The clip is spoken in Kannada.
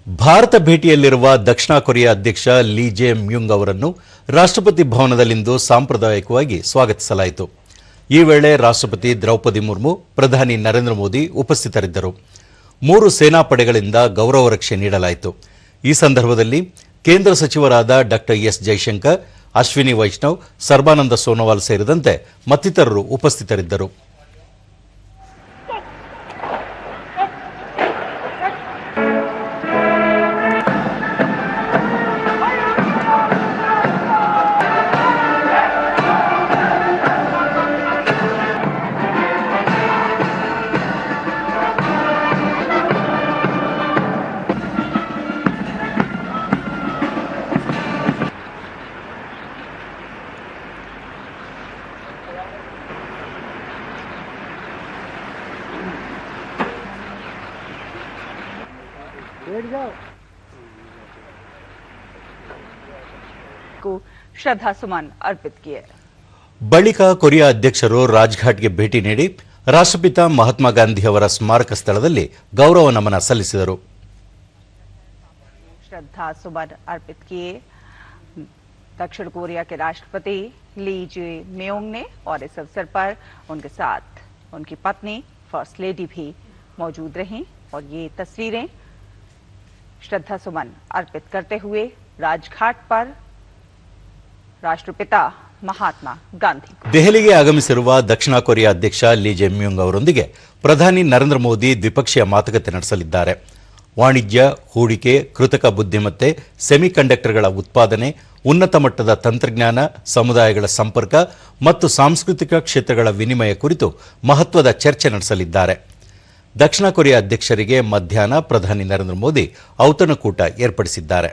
ಭಾರತ ಭೇಟಿಯಲ್ಲಿರುವ ದಕ್ಷಿಣ ಕೊರಿಯಾ ಅಧ್ಯಕ್ಷ ಲೀ ಜೆ ಮ್ಯೂಂಗ್ ಅವರನ್ನು ರಾಷ್ಟ್ರಪತಿ ಭವನದಲ್ಲಿಂದು ಸಾಂಪ್ರದಾಯಿಕವಾಗಿ ಸ್ವಾಗತಿಸಲಾಯಿತು. ಈ ವೇಳೆ ರಾಷ್ಟ್ರಪತಿ ದ್ರೌಪದಿ ಮುರ್ಮು, ಪ್ರಧಾನಿ ನರೇಂದ್ರ ಮೋದಿ ಉಪಸ್ಥಿತರಿದ್ದರು. 3 ಸೇನಾಪಡೆಗಳಿಂದ ಗೌರವ ರಕ್ಷೆ ನೀಡಲಾಯಿತು. ಈ ಸಂದರ್ಭದಲ್ಲಿ ಕೇಂದ್ರ ಸಚಿವರಾದ ಡಾ ಎಸ್ ಜೈಶಂಕರ್, ಅಶ್ವಿನಿ ವೈಷ್ಣವ್, ಸರ್ಬಾನಂದ ಸೋನೋವಾಲ್ ಸೇರಿದಂತೆ ಮತ್ತಿತರರು ಉಪಸ್ಥಿತರಿದ್ದರು. को श्रद्धा सुमन अर्पित किए. ಬಳಿಕ ಕೊರಿಯಾ ಅಧ್ಯಕ್ಷರು ರಾಜ್ಘಾಟ್ಗೆ ಭೇಟಿ ನೀಡಿ ರಾಷ್ಟ್ರಪಿತ ಮಹಾತ್ಮ ಗಾಂಧಿ ಅವರ ಸ್ಮಾರಕ ಸ್ಥಳದಲ್ಲಿ ಗೌರವ ನಮನ ಸಲ್ಲಿಸಿದರು. श्रद्धा सुमन अर्पित किए. दक्षिण कोरिया के राष्ट्रपति ली जे म्यूंग ने और इस अवसर पर उनके साथ उनकी पत्नी फर्स्ट लेडी भी मौजूद रहीं और ये तस्वीरें श्रद्धा सुमन अर्पित करते हुए राजघाट पर राष्ट्रपिता ಮಹಾತ್ಮ ಗಾಂಧಿ. ದೆಹಲಿಗೆ ಆಗಮಿಸಿರುವ ದಕ್ಷಿಣ ಕೊರಿಯಾ ಅಧ್ಯಕ್ಷ ಲೀ ಜೆ ಮ್ಯೂಂಗ್ ಅವರೊಂದಿಗೆ ಪ್ರಧಾನಿ ನರೇಂದ್ರ ಮೋದಿ ದ್ವಿಪಕ್ಷೀಯ ಮಾತುಕತೆ ನಡೆಸಲಿದ್ದಾರೆ. ವಾಣಿಜ್ಯ, ಹೂಡಿಕೆ, ಕೃತಕ ಬುದ್ಧಿಮತ್ತೆ, ಸೆಮಿಕಂಡಕ್ಟರ್ಗಳ ಉತ್ಪಾದನೆ, ಉನ್ನತ ಮಟ್ಟದ ತಂತ್ರಜ್ಞಾನ, ಸಮುದಾಯಗಳ ಸಂಪರ್ಕ ಮತ್ತು ಸಾಂಸ್ಕೃತಿಕ ಕ್ಷೇತ್ರಗಳ ವಿನಿಮಯ ಕುರಿತು ಮಹತ್ವದ ಚರ್ಚೆ ನಡೆಸಲಿದ್ದಾರೆ. ದಕ್ಷಿಣ ಕೊರಿಯಾ ಅಧ್ಯಕ್ಷರಿಗೆ ಮಧ್ಯಾಹ್ನ ಪ್ರಧಾನಿ ನರೇಂದ್ರ ಮೋದಿ ಔತಣಕೂಟ ಏರ್ಪಡಿಸಿದ್ದಾರೆ.